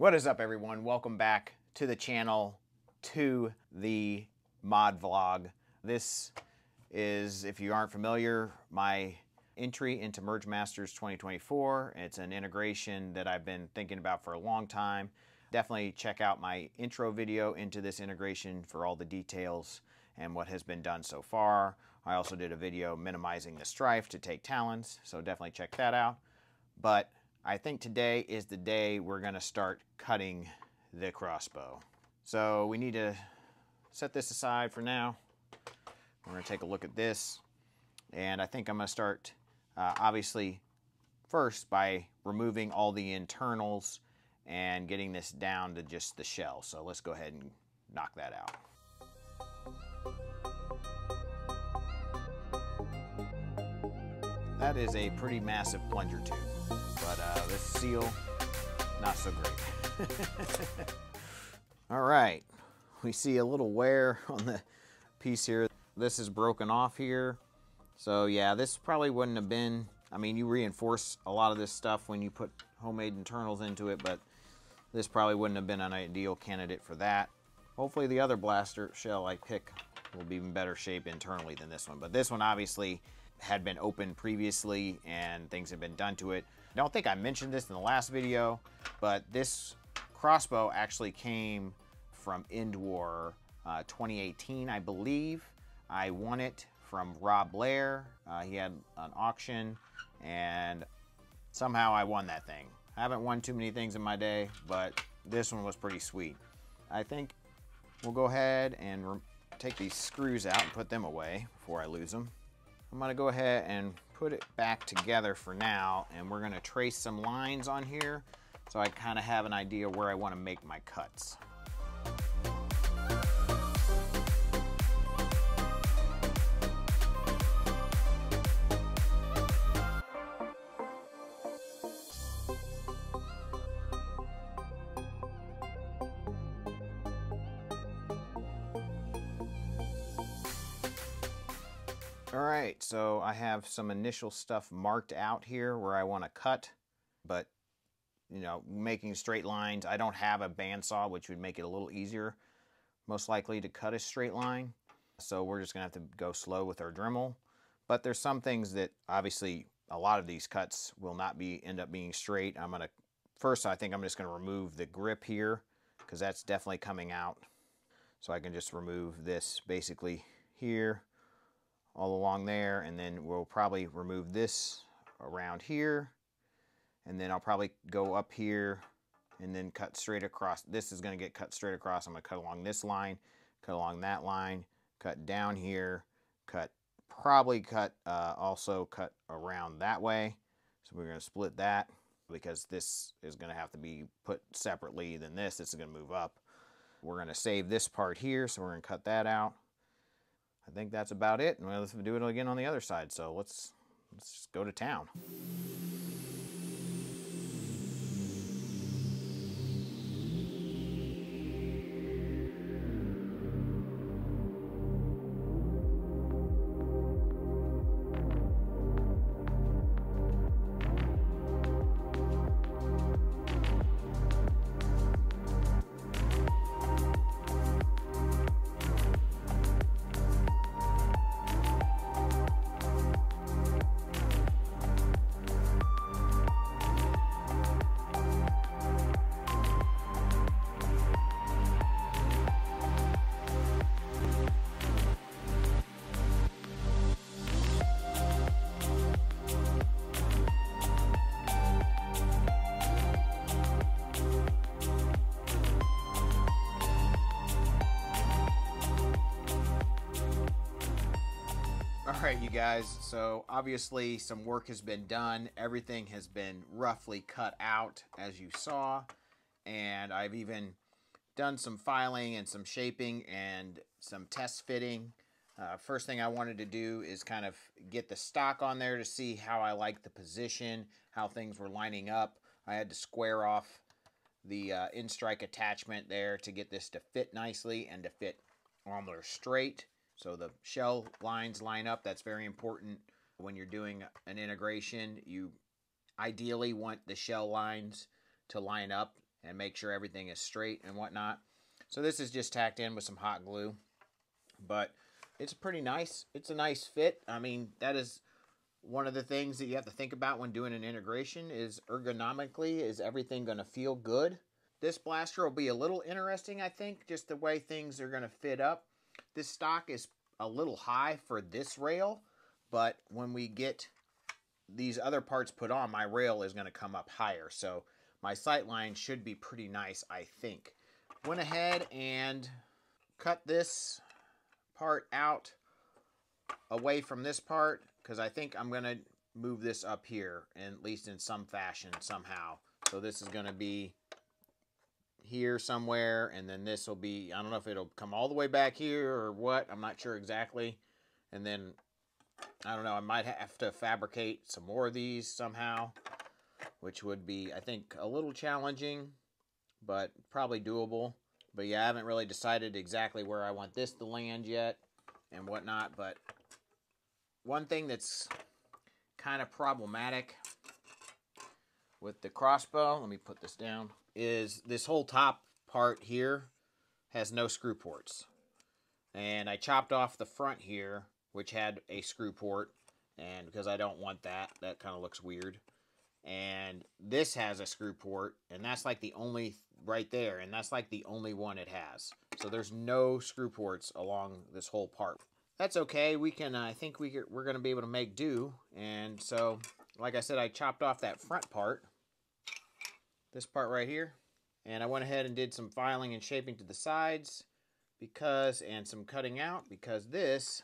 What is up, everyone? Welcome back to the channel, to the mod vlog. This is, if you aren't familiar, my entry into Merge Masters 2024. It's an integration that I've been thinking about for a long time. Definitely check out my intro video into this integration for all the details and what has been done so far. I also did a video minimizing the Stryfe to take Talons, so definitely check that out. But I think today is the day we're going to start cutting the crossbow. So we need to set this aside for now. We're going to take a look at this. And I think I'm going to start, obviously, first by removing all the internals and getting this down to just the shell. So let's go ahead and knock that out. That is a pretty massive plunger tube. But this seal, not so great. All right, we see a little wear on the piece here. This is broken off here. So yeah, this probably wouldn't have been, I mean, you reinforce a lot of this stuff when you put homemade internals into it, but this probably wouldn't have been an ideal candidate for that. Hopefully the other blaster shell I pick will be in better shape internally than this one. But this one obviously had been opened previously and things had been done to it. I don't think I mentioned this in the last video, but this crossbow actually came from End War 2018, I believe. I won it from Rob Blair. He had an auction, and somehow I won that thing. I haven't won too many things in my day, but this one was pretty sweet. I think we'll go ahead and take these screws out and put them away before I lose them. I'm going to go ahead and put it back together for now, and we're going to trace some lines on here so I kind of have an idea where I want to make my cuts. Alright, so I have some initial stuff marked out here where I want to cut, but, you know, making straight lines, I don't have a bandsaw, which would make it a little easier, most likely, to cut a straight line. So we're just going to have to go slow with our Dremel. But there's some things that, obviously, a lot of these cuts will not end up being straight. First, I think I'm just going to remove the grip here, because that's definitely coming out. So I can just remove this basically here, all along there, and then we'll probably remove this around here, and then I'll probably go up here and then cut straight across. This is going to get cut straight across. I'm going to cut along this line, cut along that line, cut down here, also cut around that way. So we're going to split that because this is going to have to be put separately than this. This is going to move up. We're going to save this part here, so we're going to cut that out. I think that's about it. And let's do it again on the other side. So let's just go to town. Alright, you guys, so obviously some work has been done. Everything has been roughly cut out, as you saw, and I've even done some filing and some shaping and some test fitting. First thing I wanted to do is kind of get the stock on there to see how I like the position, how things were lining up. I had to square off the in-strike attachment there to get this to fit nicely and to fit on there straight. So the shell lines line up. That's very important when you're doing an integration. You ideally want the shell lines to line up and make sure everything is straight and whatnot. So this is just tacked in with some hot glue, but it's pretty nice. It's a nice fit. I mean, that is one of the things that you have to think about when doing an integration is ergonomically, is everything going to feel good? This blaster will be a little interesting, I think, just the way things are going to fit up. This stock is a little high for this rail, but when we get these other parts put on, my rail is going to come up higher. So my sight line should be pretty nice, I think. Went ahead and cut this part out away from this part because I think I'm going to move this up here, and at least in some fashion somehow. So this is going to be here somewhere, and then this will be, I don't know if it'll come all the way back here or what. I'm not sure exactly. And then, I don't know, I might have to fabricate some more of these somehow, which would be, I think, a little challenging, but probably doable. But yeah, I haven't really decided exactly where I want this to land yet and whatnot. But one thing that's kind of problematic with the crossbow, let me put this down, is this whole top part here has no screw ports. And I chopped off the front here, which had a screw port, and because I don't want that, that kind of looks weird. And this has a screw port, and that's like the only, right there, and that's like the only one it has. So there's no screw ports along this whole part. That's okay, we can, I think we're going to be able to make do. And so, like I said, I chopped off that front part, this part right here, and I went ahead and did some filing and shaping to the sides, because, and some cutting out, because this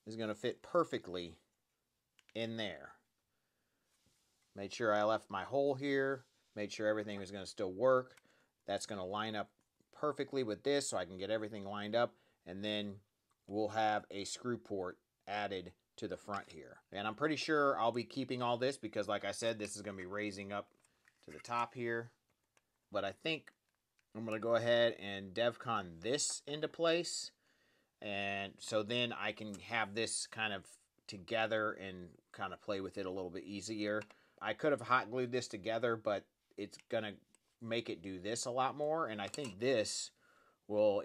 is going to fit perfectly in there. Made sure I left my hole here, made sure everything was going to still work. That's going to line up perfectly with this, so I can get everything lined up, and then we'll have a screw port added to the front here. And I'm pretty sure I'll be keeping all this because, like I said, this is going to be raising up to the top here. But I think I'm going to go ahead and DevCon this into place, and so then I can have this kind of together and kind of play with it a little bit easier. I could have hot glued this together, but it's going to make it do this a lot more, and I think this will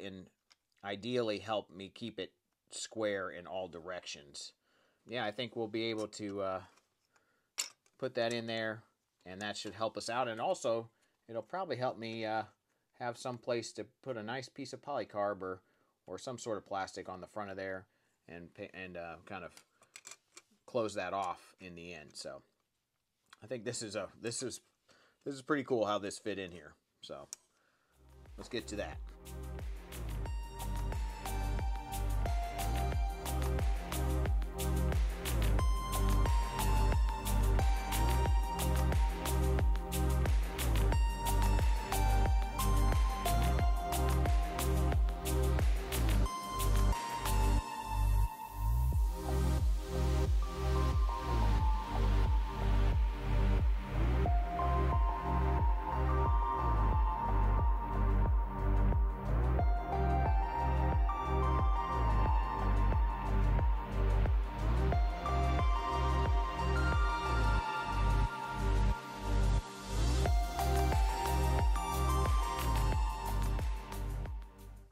ideally help me keep it square in all directions. Yeah, I think we'll be able to put that in there, and that should help us out. And also, it'll probably help me have some place to put a nice piece of polycarb or some sort of plastic on the front of there, and kind of close that off in the end. So I think this is pretty cool how this fit in here. So let's get to that.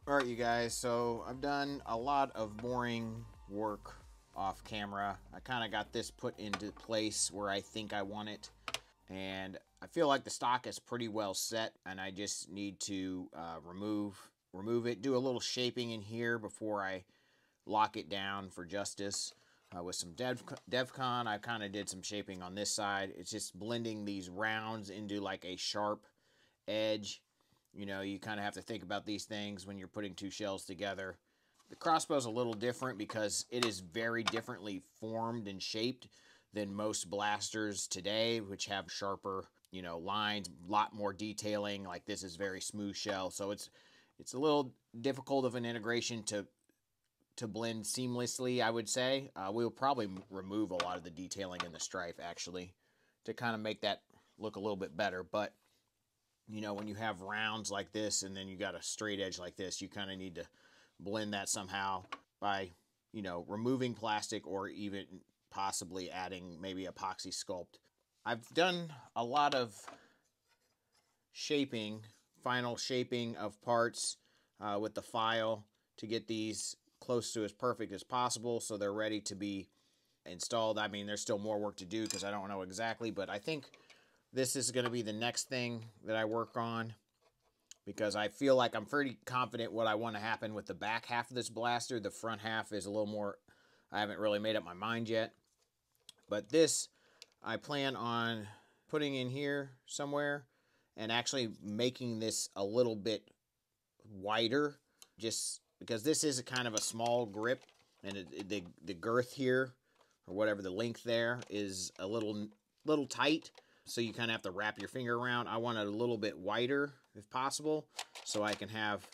Alright, you guys, so I've done a lot of boring work off camera. I kind of got this put into place where I think I want it, and I feel like the stock is pretty well set, and I just need to remove it, do a little shaping in here before I lock it down for justice. With some DevCon, I kind of did some shaping on this side. It's just blending these rounds into like a sharp edge. You know, you kind of have to think about these things when you're putting two shells together. The crossbow is a little different because it is very differently formed and shaped than most blasters today, which have sharper, you know, lines, a lot more detailing. Like this is very smooth shell, so it's a little difficult of an integration to blend seamlessly, I would say. We'll probably remove a lot of the detailing in the Stryfe, actually, to kind of make that look a little bit better. But you know, when you have rounds like this and then you got a straight edge like this, you kind of need to blend that somehow by, you know, removing plastic or even possibly adding maybe epoxy sculpt. I've done a lot of shaping, final shaping of parts with the file to get these close to as perfect as possible so they're ready to be installed. I mean, there's still more work to do because I don't know exactly, but I think this is going to be the next thing that I work on, because I feel like I'm pretty confident what I want to happen with the back half of this blaster. The front half is a little more, I haven't really made up my mind yet. But this, I plan on putting in here somewhere and actually making this a little bit wider, just because this is a kind of a small grip, and the girth here, or whatever the length there, is a little tight. So you kind of have to wrap your finger around. I want it a little bit wider if possible, so I can have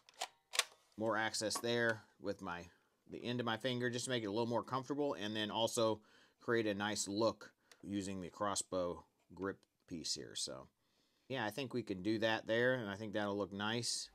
more access there with the end of my finger, just to make it a little more comfortable, and then also create a nice look using the crossbow grip piece here. So yeah, I think we can do that there, and I think that'll look nice.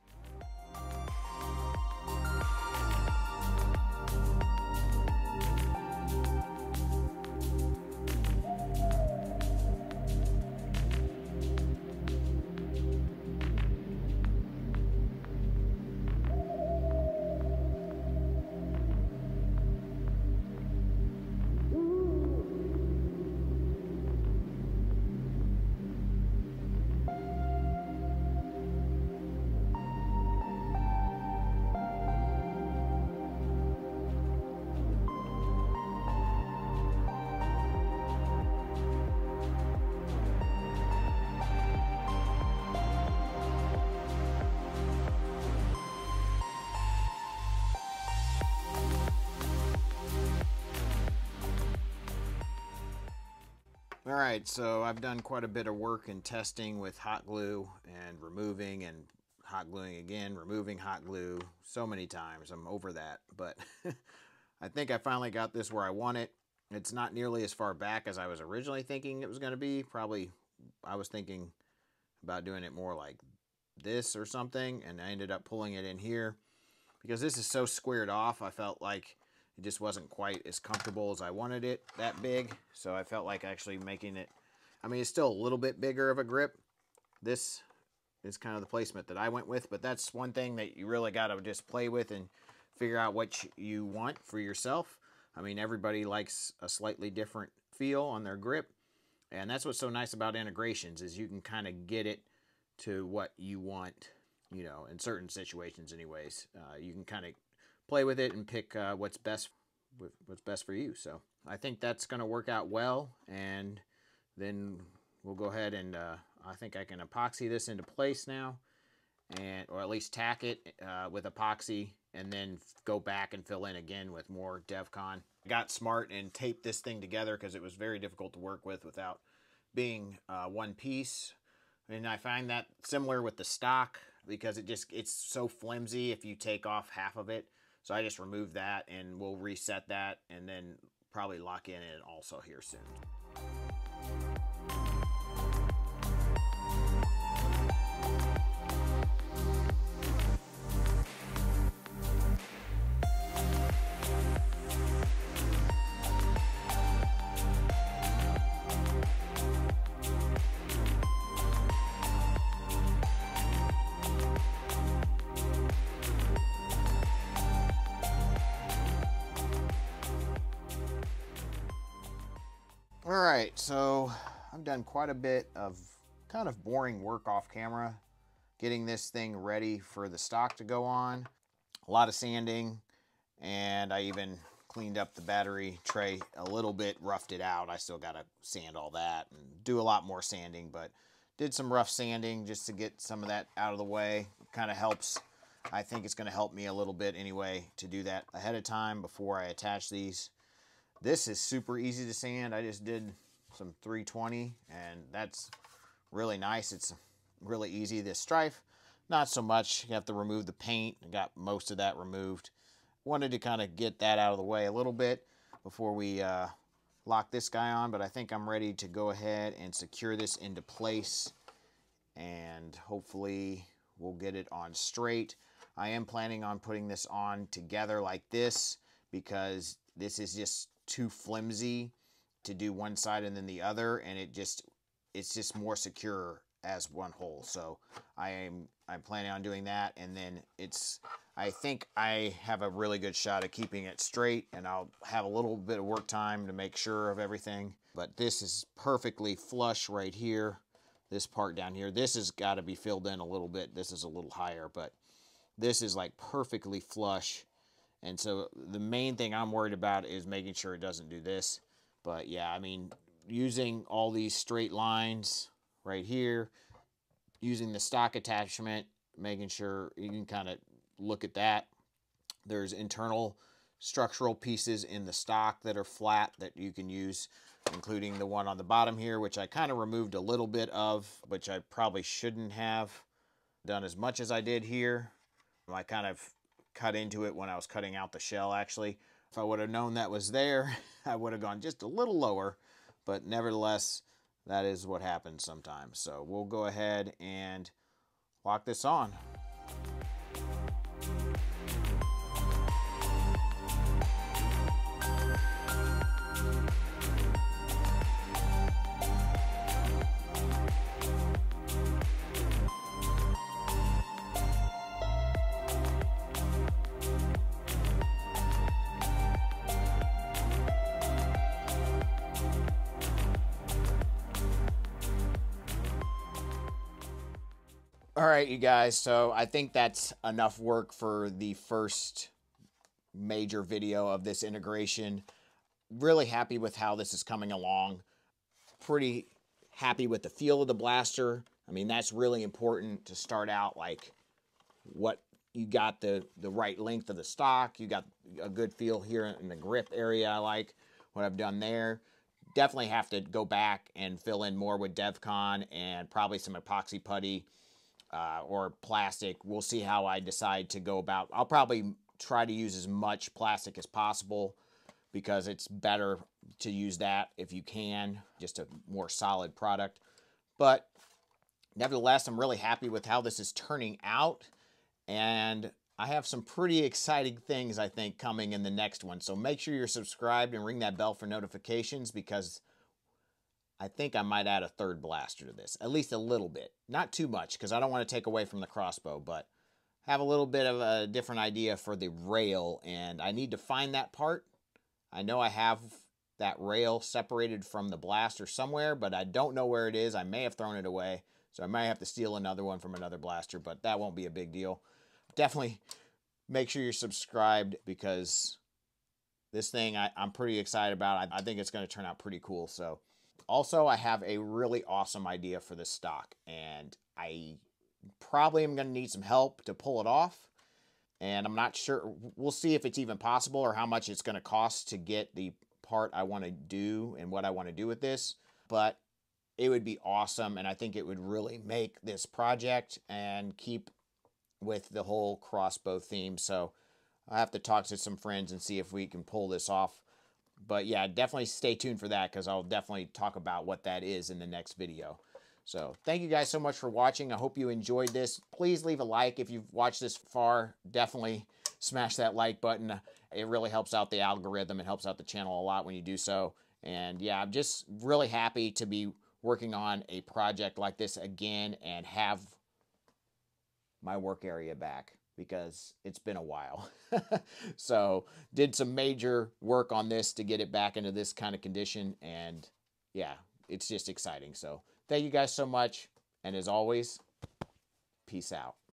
Alright, so I've done quite a bit of work in testing with hot glue and removing and hot gluing again, removing hot glue so many times. I'm over that, but I think I finally got this where I want it. It's not nearly as far back as I was originally thinking it was going to be. Probably I was thinking about doing it more like this or something, and I ended up pulling it in here because this is so squared off. I felt like it just wasn't quite as comfortable as I wanted it that big. So I felt like actually making it, I mean, it's still a little bit bigger of a grip. This is kind of the placement that I went with, but that's one thing that you really got to just play with and figure out what you want for yourself. I mean, everybody likes a slightly different feel on their grip, and that's what's so nice about integrations, is you can kind of get it to what you want, you know, in certain situations anyways. You can kind of play with it and pick what's best for you. So I think that's going to work out well, and then we'll go ahead and I think I can epoxy this into place now, or at least tack it with epoxy, and then go back and fill in again with more DevCon. I got smart and taped this thing together because it was very difficult to work with without being one piece. And I find that similar with the stock, because it's so flimsy if you take off half of it. So I just removed that, and we'll reset that and then probably lock in it also here soon. Alright, so I've done quite a bit of kind of boring work off camera, getting this thing ready for the stock to go on. A lot of sanding, and I even cleaned up the battery tray a little bit, roughed it out. I still got to sand all that and do a lot more sanding, but did some rough sanding just to get some of that out of the way. Kind of helps. I think it's going to help me a little bit anyway to do that ahead of time before I attach these. This is super easy to sand. I just did some 320, and that's really nice. It's really easy. This Stryfe, not so much. You have to remove the paint. I got most of that removed. Wanted to kind of get that out of the way a little bit before we lock this guy on, but I think I'm ready to go ahead and secure this into place, and hopefully we'll get it on straight. I am planning on putting this on together like this, because this is just too flimsy to do one side and then the other, and it just it's just more secure as one hole. So I'm planning on doing that, and then I think I have a really good shot at keeping it straight, and I'll have a little bit of work time to make sure of everything. But this is perfectly flush right here. This part down here, this has got to be filled in a little bit. This is a little higher, but this is like perfectly flush. And so the main thing I'm worried about is making sure it doesn't do this. But yeah, I mean, using all these straight lines right here, using the stock attachment, making sure you can kind of look at that. There's internal structural pieces in the stock that are flat that you can use, including the one on the bottom here, which I kind of removed a little bit of, which I probably shouldn't have done as much as I did here. I kind of cut into it when I was cutting out the shell, actually. If I would have known that was there, I would have gone just a little lower, but nevertheless, that is what happens sometimes. So we'll go ahead and lock this on. All right, you guys, so I think that's enough work for the first major video of this integration. Really happy with how this is coming along. Pretty happy with the feel of the blaster. I mean, that's really important to start out, like what you got the right length of the stock. You got a good feel here in the grip area. I like what I've done there. Definitely have to go back and fill in more with DevCon and probably some epoxy putty. Or plastic. We'll see how I decide to go about. I'll probably try to use as much plastic as possible because it's better to use that if you can, just a more solid product. But nevertheless, I'm really happy with how this is turning out, and I have some pretty exciting things, I think, coming in the next one. So make sure you're subscribed and ring that bell for notifications, because I think I might add a third blaster to this, at least a little bit. Not too much, because I don't want to take away from the crossbow, but have a little bit of a different idea for the rail, and I need to find that part. I know I have that rail separated from the blaster somewhere, but I don't know where it is. I may have thrown it away, so I might have to steal another one from another blaster, but that won't be a big deal. Definitely make sure you're subscribed, because this thing I'm pretty excited about. I think it's going to turn out pretty cool, so... Also, I have a really awesome idea for this stock, and I probably am going to need some help to pull it off, and I'm not sure. We'll see if it's even possible or how much it's going to cost to get the part I want to do and what I want to do with this, but it would be awesome, and I think it would really make this project and keep with the whole crossbow theme. So I have to talk to some friends and see if we can pull this off. But yeah, definitely stay tuned for that, because I'll definitely talk about what that is in the next video. So thank you guys so much for watching. I hope you enjoyed this. Please leave a like if you've watched this far. Definitely smash that like button. It really helps out the algorithm. It helps out the channel a lot when you do so. And yeah, I'm just really happy to be working on a project like this again and have my work area back, because it's been a while. So did some major work on this to get it back into this kind of condition, and yeah, it's just exciting. So thank you guys so much, and as always, peace out.